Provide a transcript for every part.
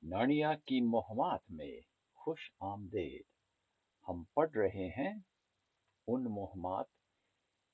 नानिया की मुहम्मद में खुश आमदेद। हम पढ़ रहे हैं उन मुहम्मद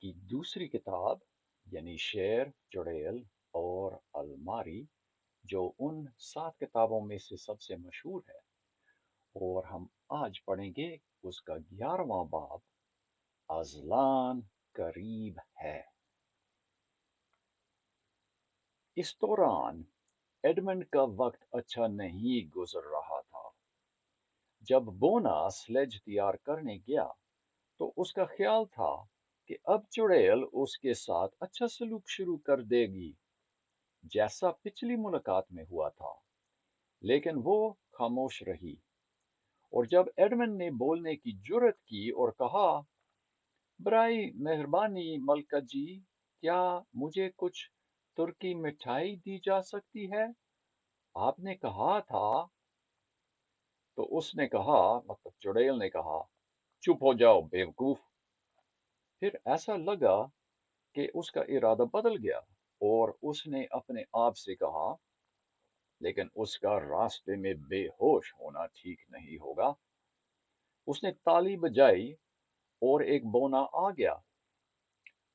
की दूसरी किताब यानी शेर, चुड़ैल और अलमारी, जो उन 7 किताबों में से सबसे मशहूर है। और हम आज पढ़ेंगे उसका 11वां बाब, अज़लान करीब है। इस दौरान एडमंड का वक्त अच्छा नहीं गुजर रहा था। जब बोना स्लेज तैयार करने गया तो उसका ख्याल था कि अब चुड़ैल उसके साथ अच्छा सलूक शुरू कर देगी, जैसा पिछली मुलाकात में हुआ था। लेकिन वो खामोश रही, और जब एडमंड ने बोलने की जुर्रत की और कहा, बराए मेहरबानी मलका जी, क्या मुझे कुछ तुर्की मिठाई दी जा सकती है? आपने कहा था। तो उसने कहा, मतलब चुड़ैल ने कहा, चुप हो जाओ बेवकूफ। फिर ऐसा लगा कि उसका इरादा बदल गया, और उसने अपने आप से कहा, लेकिन उसका रास्ते में बेहोश होना ठीक नहीं होगा। उसने ताली बजाई और एक बोना आ गया।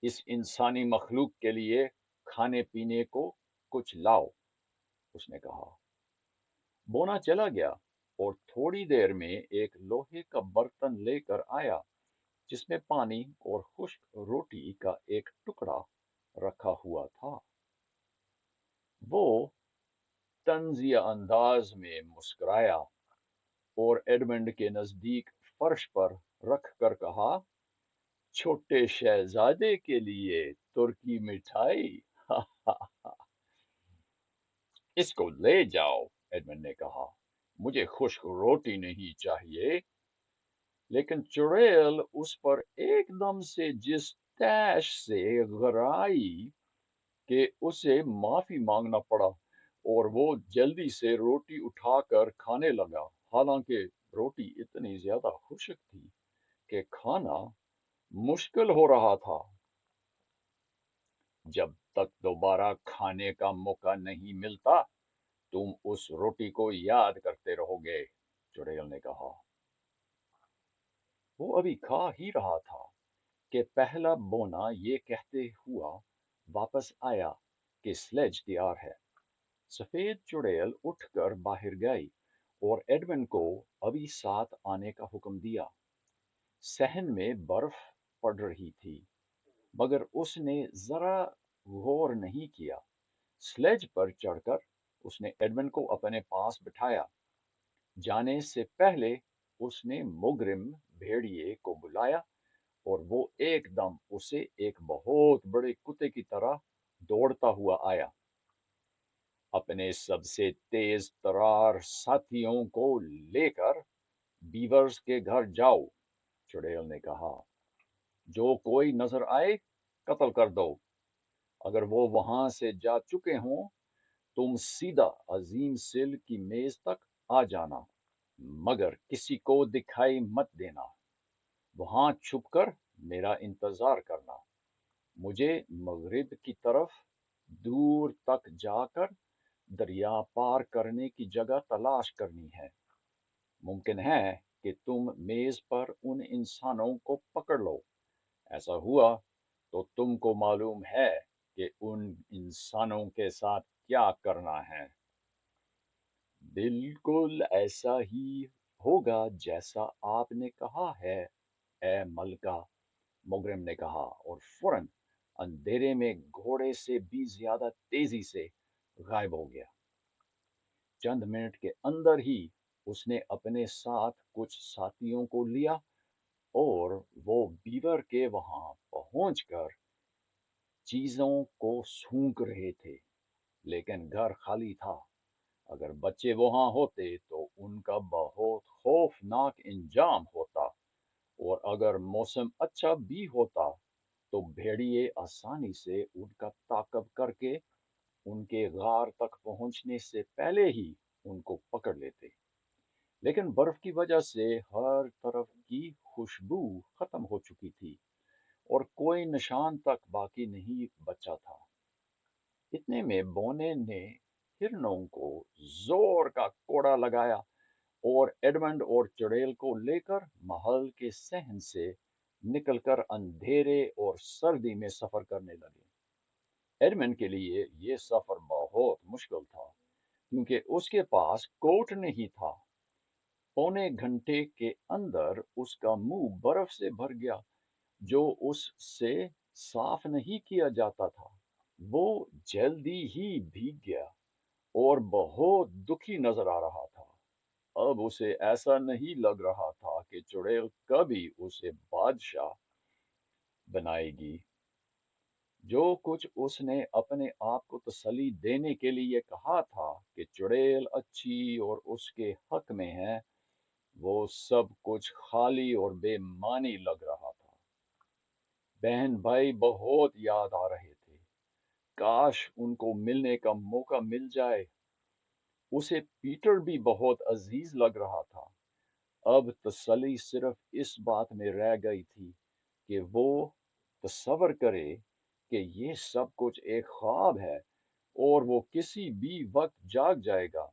इस इंसानी मखलूक के लिए खाने पीने को कुछ लाओ, उसने कहा। बोना चला गया और थोड़ी देर में एक लोहे का बर्तन लेकर आया, जिसमें पानी और खुश्क रोटी का एक टुकड़ा रखा हुआ था। वो तंजिया अंदाज में मुस्कुराया और एडमंड के नजदीक फर्श पर रख कर कहा, छोटे शहजादे के लिए तुर्की मिठाई। इसको ले जाओ, एडमंड ने कहा। मुझे खुश्क रोटी नहीं चाहिए। लेकिन चुड़ैल उस पर एकदम से जिस तैश से गराई कि उसे माफी मांगना पड़ा, और वो जल्दी से रोटी उठाकर खाने लगा। हालांकि रोटी इतनी ज्यादा खुश्क थी कि खाना मुश्किल हो रहा था। जब तक दोबारा खाने का मौका नहीं मिलता, तुम उस रोटी को याद करते रहोगे, चुड़ैल ने कहा। वो अभी खा ही रहा था कि पहला बोना ये कहते हुआ वापस आया कि स्लेज तैयार है। सफेद चुड़ैल उठकर बाहर गई और एडमंड को अभी साथ आने का हुक्म दिया। सहन में बर्फ पड़ रही थी, मगर उसने जरा गौर नहीं किया। स्लेज पर चढ़कर उसने एडमंड को अपने पास बिठाया। जाने से पहले उसने मुग्रिम भेड़िए को बुलाया, और वो एकदम उसे एक बहुत बड़े कुत्ते की तरह दौड़ता हुआ आया। अपने सबसे तेज तरार साथियों को लेकर बीवर्स के घर जाओ, चुड़ैल ने कहा। जो कोई नजर आए, कत्ल कर दो। अगर वो वहां से जा चुके हों, तुम सीधा अजीम सिल की मेज तक आ जाना, मगर किसी को दिखाई मत देना। वहां छुपकर मेरा इंतजार करना। मुझे मगरिब की तरफ दूर तक जाकर दरिया पार करने की जगह तलाश करनी है। मुमकिन है कि तुम मेज पर उन इंसानों को पकड़ लो। ऐसा हुआ तो तुमको मालूम है कि उन इंसानों के साथ क्या करना है। बिल्कुल ऐसा ही होगा जैसा आपने कहा है, ए मलका, मुग्रिम ने कहा, और फौरन अंधेरे में घोड़े से भी ज्यादा तेजी से गायब हो गया। चंद मिनट के अंदर ही उसने अपने साथ कुछ साथियों को लिया, और वो बीवर के वहां पहुंचकर चीजों को सूंघ रहे थे। लेकिन घर खाली था। अगर बच्चे वहां होते तो उनका बहुत खौफनाक इंजाम होता, और अगर मौसम अच्छा भी होता तो भेड़िए आसानी से उनका ताक़ब करके उनके गार तक पहुंचने से पहले ही उनको पकड़ लेते। लेकिन बर्फ की वजह से हर तरफ की खुशबू खत्म हो चुकी थी, और कोई निशान तक बाकी नहीं बचा था। इतने में बोने ने हिरनों को जोर का कोड़ा लगाया और एडमंड और चुड़ैल को लेकर महल के सहन से निकलकर अंधेरे और सर्दी में सफर करने लगे। एडमंड के लिए ये सफर बहुत मुश्किल था, क्योंकि उसके पास कोट नहीं था। पौने घंटे के अंदर उसका मुंह बर्फ से भर गया, जो उससे साफ नहीं किया जाता था। वो जल्दी ही भीग गया और बहुत दुखी नजर आ रहा था। अब उसे ऐसा नहीं लग रहा था कि चुड़ैल कभी उसे बादशाह बनाएगी। जो कुछ उसने अपने आप को तसल्ली देने के लिए कहा था कि चुड़ैल अच्छी और उसके हक में है, वो सब कुछ खाली और बेमानी लग रहा था। बहन भाई बहुत याद आ रहे थे। काश उनको मिलने का मौका मिल जाए। उसे पीटर भी बहुत अजीज लग रहा था। अब तसल्ली सिर्फ इस बात में रह गई थी कि वो तसव्वुर करे कि ये सब कुछ एक ख्वाब है और वो किसी भी वक्त जाग जाएगा।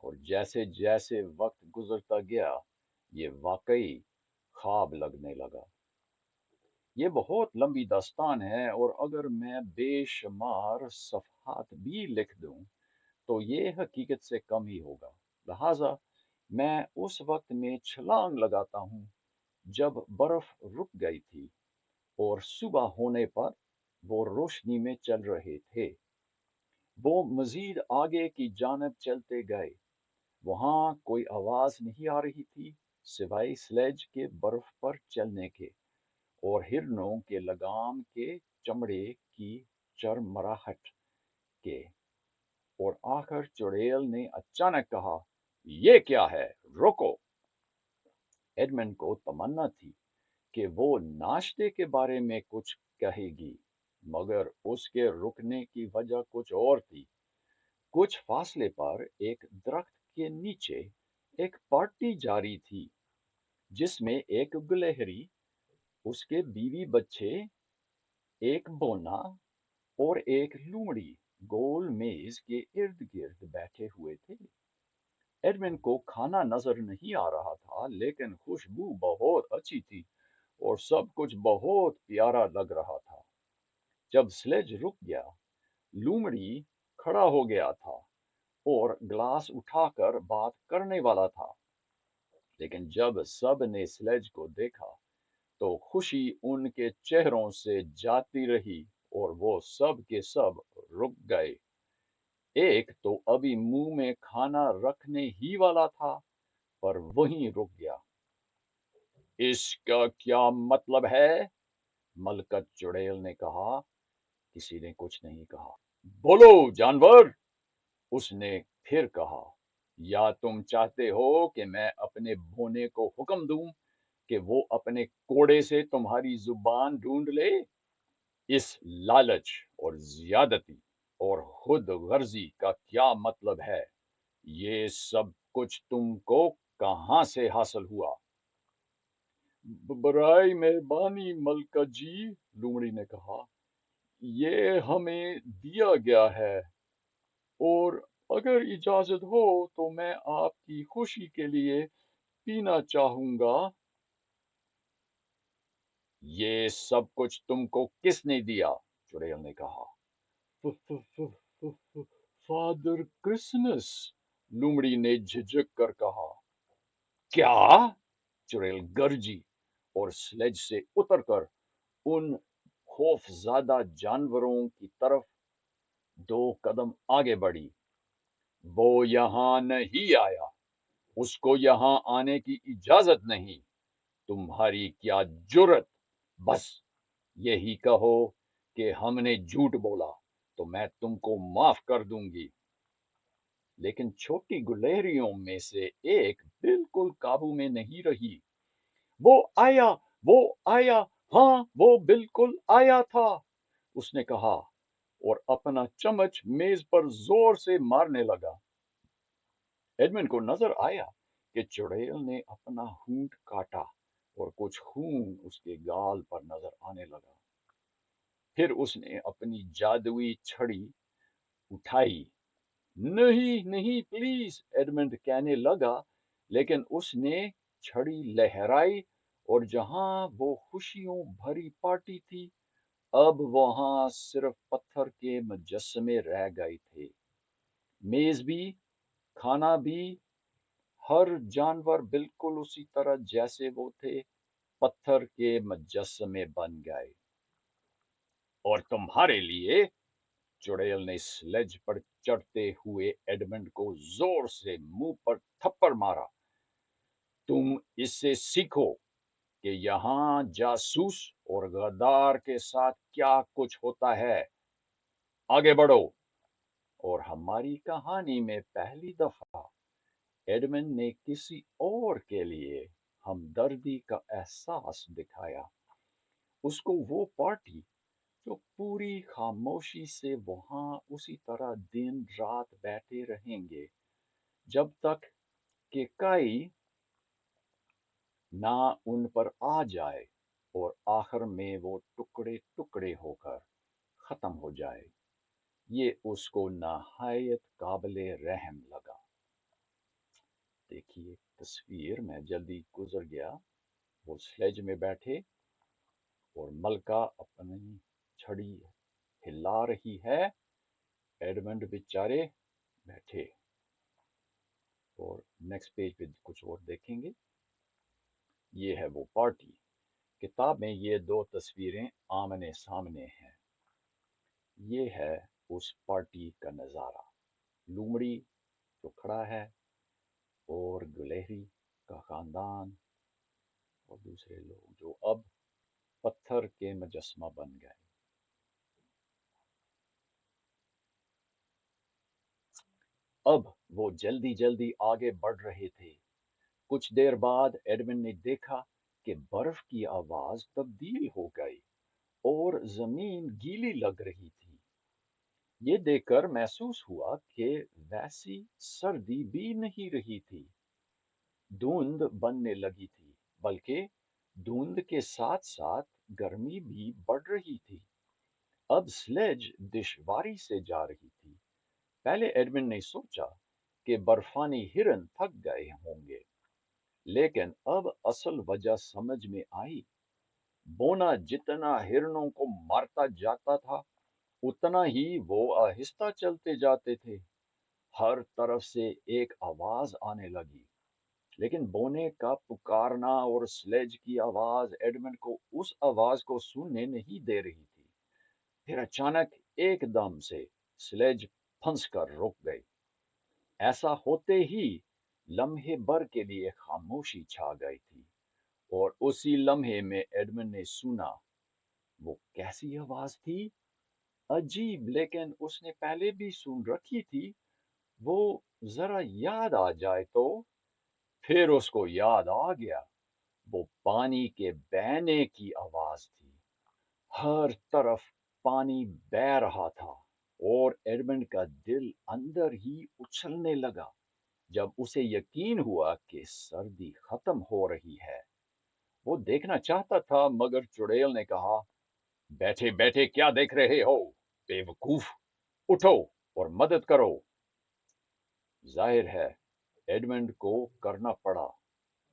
और जैसे जैसे वक्त गुजरता गया, ये वाकई ख्वाब लगने लगा। ये बहुत लंबी दास्तान है, और अगर मैं बेशुमार सफ़हात भी लिख दूं, तो ये हकीकत से कम ही होगा। लिहाजा मैं उस वक्त में छलांग लगाता हूँ जब बर्फ रुक गई थी और सुबह होने पर वो रोशनी में चल रहे थे। वो मजीद आगे की जानब चलते गए। वहां कोई आवाज नहीं आ रही थी, सिवाय स्लेज के बर्फ पर चलने के और हिरनों के लगाम के चमड़े की चरमराहट के। और आखिर चुड़ैल ने अचानक कहा, ये क्या है, रोको। एडमंड को तमन्ना थी कि वो नाश्ते के बारे में कुछ कहेगी, मगर उसके रुकने की वजह कुछ और थी। कुछ फासले पर एक दरख्त के नीचे एक पार्टी जारी थी, जिसमें एक गुलहरी, उसके बीवी बच्चे, एक बोना और एक लूमड़ी गोल मेज के इर्द गिर्द बैठे हुए थे। एडमिन को खाना नजर नहीं आ रहा था, लेकिन खुशबू बहुत अच्छी थी और सब कुछ बहुत प्यारा लग रहा था। जब स्लेज रुक गया, लूमड़ी खड़ा हो गया था और ग्लास उठाकर बात करने वाला था। लेकिन जब सब ने स्लेज को देखा, तो खुशी उनके चेहरों से जाती रही और वो सब के सब रुक गए। एक तो अभी मुंह में खाना रखने ही वाला था, पर वहीं रुक गया। इसका क्या मतलब है? मलकत चुड़ैल ने कहा। किसी ने कुछ नहीं कहा। बोलो जानवर, उसने फिर कहा। या तुम चाहते हो कि मैं अपने भोने को हुक्म दूं कि वो अपने कोड़े से तुम्हारी जुबान ढूंढ ले? इस लालच और ज्यादती और खुद गर्जी का क्या मतलब है? ये सब कुछ तुमको कहां से हासिल हुआ? बराए मेहरबानी मलका जी, लोमड़ी ने कहा, ये हमें दिया गया है, और अगर इजाजत हो तो मैं आपकी खुशी के लिए पीना चाहूंगा। ये सब कुछ तुमको किसने दिया? चुड़ैल ने कहा। फ- फ- फ- फ- फ- फादर क्रिसमस, लोमड़ी ने झिझक कर कहा। क्या? चुड़ैल गरजी और स्लेज से उतरकर उन खौफज़दा जानवरों की तरफ 2 कदम आगे बढ़ी। वो यहाँ नहीं आया। उसको यहाँ आने की इजाजत नहीं। तुम्हारी क्या जुर्रत! बस यही कहो कि हमने झूठ बोला, तो मैं तुमको माफ कर दूंगी। लेकिन छोटी गुलहरियों में से एक बिल्कुल काबू में नहीं रही। वो आया, वो आया, हाँ वो बिल्कुल आया था, उसने कहा और अपना चम्मच मेज पर जोर से मारने लगा। एडमिन को नजर आया कि चुड़ैल ने अपना होंठ काटा और कुछ खून उसके गाल पर नजर आने लगा। फिर उसने अपनी जादुई छड़ी उठाई नहीं नहीं प्लीज, एडमंड कहने लगा, लेकिन उसने छड़ी लहराई और जहां वो खुशियों भरी पार्टी थी, अब वहां सिर्फ पत्थर के मुजस्समे रह गए थे। मेज भी, खाना भी, हर जानवर बिल्कुल उसी तरह जैसे वो थे, पत्थर के मुजस्समे बन गए। और तुम्हारे लिए, चुड़ैल ने स्लेज पर चढ़ते हुए एडमंड को जोर से मुंह पर थप्पड़ मारा। तुम इससे सीखो कि यहाँ जासूस और गद्दार के साथ क्या कुछ होता है। आगे बढ़ो। और हमारी कहानी में पहली दफा एडमंड ने किसी और के लिए हमदर्दी का एहसास दिखाया। उसको वो पार्टी जो पूरी खामोशी से वहां उसी तरह दिन रात बैठे रहेंगे जब तक कि काई ना उन पर आ जाए और आखिर में वो टुकड़े टुकड़े होकर खत्म हो जाए, ये उसको नहायत काबिले रहम लगा। देखिए तस्वीर में जल्दी गुजर गया। वो स्लेज में बैठे और मलका अपनी छड़ी हिला रही है, एडमंड बेचारे बैठे। और नेक्स्ट पेज पे कुछ और देखेंगे। ये है वो पार्टी। किताब में ये दो तस्वीरें आमने सामने हैं। ये है उस पार्टी का नज़ारा। लूमड़ी जो खड़ा है और गुलेरी का खानदान और दूसरे लोग जो अब पत्थर के मुजस्समा बन गए। अब वो जल्दी जल्दी आगे बढ़ रहे थे। कुछ देर बाद एडविन ने देखा कि बर्फ की आवाज तब्दील हो गई और जमीन गीली लग रही थी। ये देखकर महसूस हुआ कि वैसी सर्दी भी नहीं रही थी। धुंध बनने लगी थी, बल्कि धुंध के साथ साथ गर्मी भी बढ़ रही थी। अब स्लेज दुश्वारी से जा रही थी। पहले एडविन ने सोचा कि बर्फानी हिरन थक गए होंगे, लेकिन अब असल वजह समझ में आई। बोना जितना हिरनों को मारता जाता था, उतना ही वो आहिस्ता चलते जाते थे। हर तरफ से एक आवाज आने लगी, लेकिन बोने का पुकारना और स्लेज की आवाज एडमंड को उस आवाज को सुनने नहीं दे रही थी। फिर अचानक एकदम से स्लेज फंस कर रुक गई। ऐसा होते ही लम्हे भर के लिए खामोशी छा गई थी, और उसी लम्हे में एडमंड ने सुना। वो कैसी आवाज थी? अजीब, लेकिन उसने पहले भी सुन रखी थी। वो जरा याद आ जाए तो। फिर उसको याद आ गया। वो पानी के बहने की आवाज थी। हर तरफ पानी बह रहा था और एडमंड का दिल अंदर ही उछलने लगा जब उसे यकीन हुआ कि सर्दी खत्म हो रही है। वो देखना चाहता था, मगर चुड़ैल ने कहा, बैठे बैठे क्या देख रहे हो, बेवकूफ, उठो और मदद करो। जाहिर है एडमंड को करना पड़ा।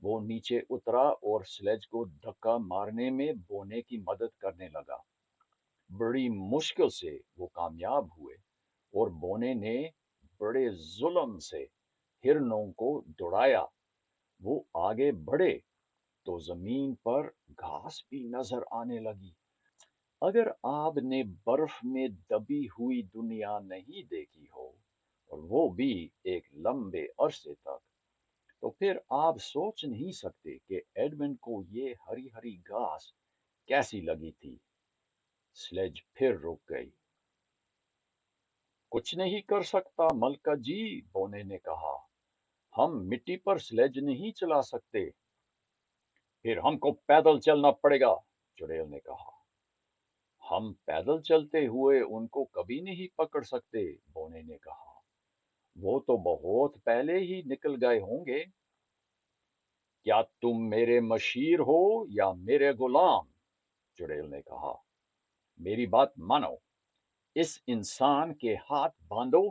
वो नीचे उतरा और स्लेज को धक्का मारने में बोने की मदद करने लगा। बड़ी मुश्किल से वो कामयाब हुए और बोने ने बड़े जुल्म से हिरनों को दौड़ाया। वो आगे बढ़े तो जमीन पर घास भी नजर आने लगी। अगर आपने बर्फ में दबी हुई दुनिया नहीं देखी हो, और वो भी एक लंबे अरसे तक, तो फिर आप सोच नहीं सकते कि एडमंड को ये हरी हरी घास कैसी लगी थी। स्लेज फिर रुक गई। कुछ नहीं कर सकता मलका जी, बोने ने कहा। हम मिट्टी पर स्लेज नहीं चला सकते। फिर हमको पैदल चलना पड़ेगा, चुड़ैल ने कहा। हम पैदल चलते हुए उनको कभी नहीं पकड़ सकते, बोने ने कहा। वो तो बहुत पहले ही निकल गए होंगे। क्या तुम मेरे मशीर हो या मेरे गुलाम? चुड़ैल ने कहा। मेरी बात मानो, इस इंसान के हाथ बांधो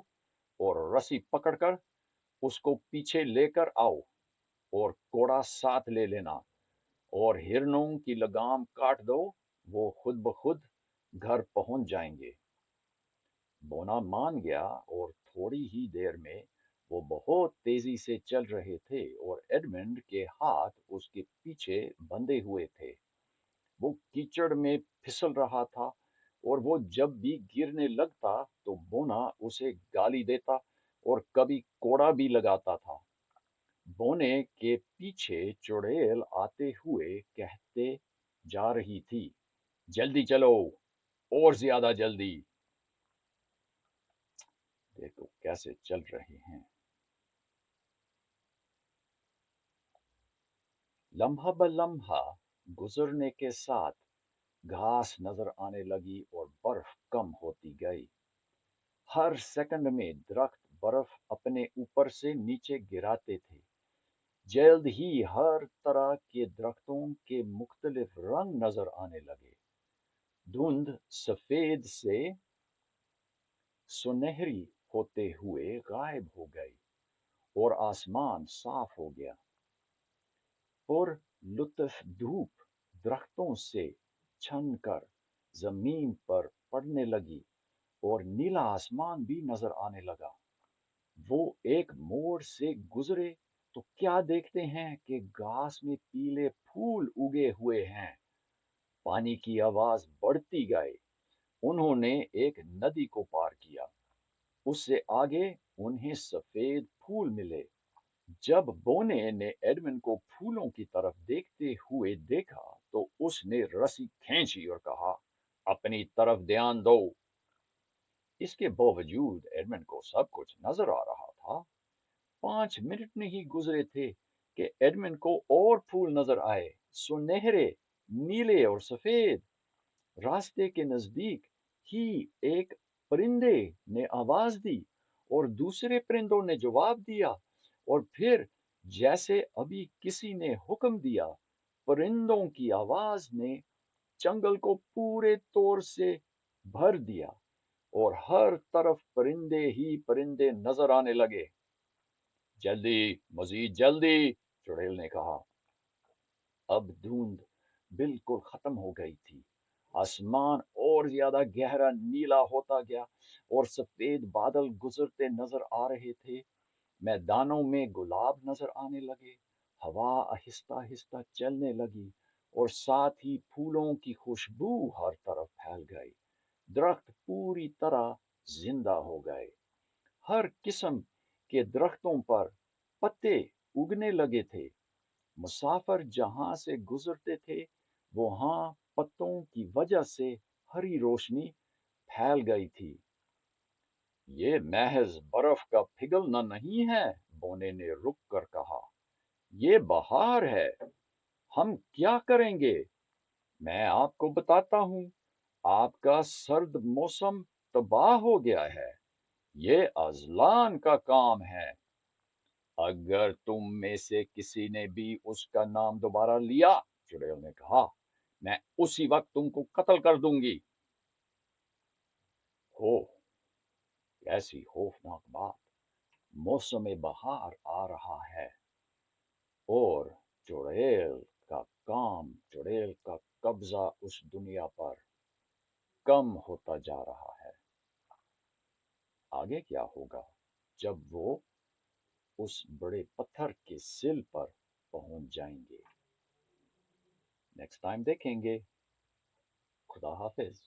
और रस्सी पकड़कर उसको पीछे लेकर आओ और कोड़ा साथ ले लेना और हिरनों की लगाम काट दो, वो खुद ब खुद घर पहुंच जाएंगे। बोना मान गया और थोड़ी ही देर में वो बहुत तेजी से चल रहे थे और एडमंड के हाथ उसके पीछे बंधे हुए थे। वो कीचड़ में फिसल रहा था और वो जब भी गिरने लगता तो बोना उसे गाली देता और कभी कोड़ा भी लगाता था। बोने के पीछे चुड़ैल आते हुए कहते जा रही थी, जल्दी चलो, और ज्यादा जल्दी। देखो कैसे चल रहे हैं। लम्हा ब लम्हा गुजरने के साथ घास नजर आने लगी और बर्फ कम होती गई। हर सेकंड में दरख्त बर्फ अपने ऊपर से नीचे गिराते थे। जल्द ही हर तरह के दरख्तों के मुख्तलिफ रंग नजर आने लगे। धुंध सफेद से सुनहरी होते हुए गायब हो गई और आसमान साफ हो गया। और लुत्फ धूप दरख्तों से छन कर जमीन पर पड़ने लगी और नीला आसमान भी नजर आने लगा। वो एक मोड़ से गुजरे तो क्या देखते हैं कि घास में पीले फूल उगे हुए हैं। पानी की आवाज बढ़ती गई। उन्होंने एक नदी को पार किया। उससे आगे उन्हें सफेद फूल मिले। जब बोने ने एडमंड को फूलों की तरफ देखते हुए देखा तो उसने रस्सी खींची और कहा, अपनी तरफ ध्यान दो। इसके बावजूद एडमंड को सब कुछ नजर आ रहा था। 5 मिनट नहीं गुजरे थे कि एडमंड को और फूल नजर आए, सुनहरे, नीले और सफेद। रास्ते के नजदीक ही एक परिंदे ने आवाज दी और दूसरे परिंदों ने जवाब दिया, और फिर जैसे अभी किसी ने हुक्म दिया, परिंदों की आवाज ने जंगल को पूरे तौर से भर दिया और हर तरफ परिंदे ही परिंदे नजर आने लगे। जल्दी, मजीद जल्दी, चुड़ैल ने कहा। अब धुंध बिल्कुल खत्म हो गई थी। आसमान और ज्यादा गहरा नीला होता गया और सफेद बादल गुजरते नजर आ रहे थे। मैदानों में गुलाब नजर आने लगे। हवा आहिस्ता आहिस्ता चलने लगी और साथ ही फूलों की खुशबू हर तरफ फैल गई। दरख्त पूरी तरह जिंदा हो गए। हर किस्म के दरख्तों पर पत्ते उगने लगे थे। मुसाफिर जहां से गुजरते थे वहां पत्तों की वजह से हरी रोशनी फैल गई थी। ये महज बर्फ का पिघलना नहीं है, बोने ने रुक कर कहा। ये बहार है। हम क्या करेंगे? मैं आपको बताता हूँ। आपका सर्द मौसम तबाह हो गया है। ये अजलान का काम है। अगर तुम में से किसी ने भी उसका नाम दोबारा लिया, चुड़ैल ने कहा, मैं उसी वक्त तुमको कत्ल कर दूंगी। हो, कैसी खौफनाक बात। मौसम बहार आ रहा है और चुड़ैल चुड़ैल का कब्जा उस दुनिया पर कम होता जा रहा है। आगे क्या होगा जब वो उस बड़े पत्थर के सिल पर पहुंच जाएंगे? नेक्स्ट टाइम देखेंगे। खुदा हाफिज।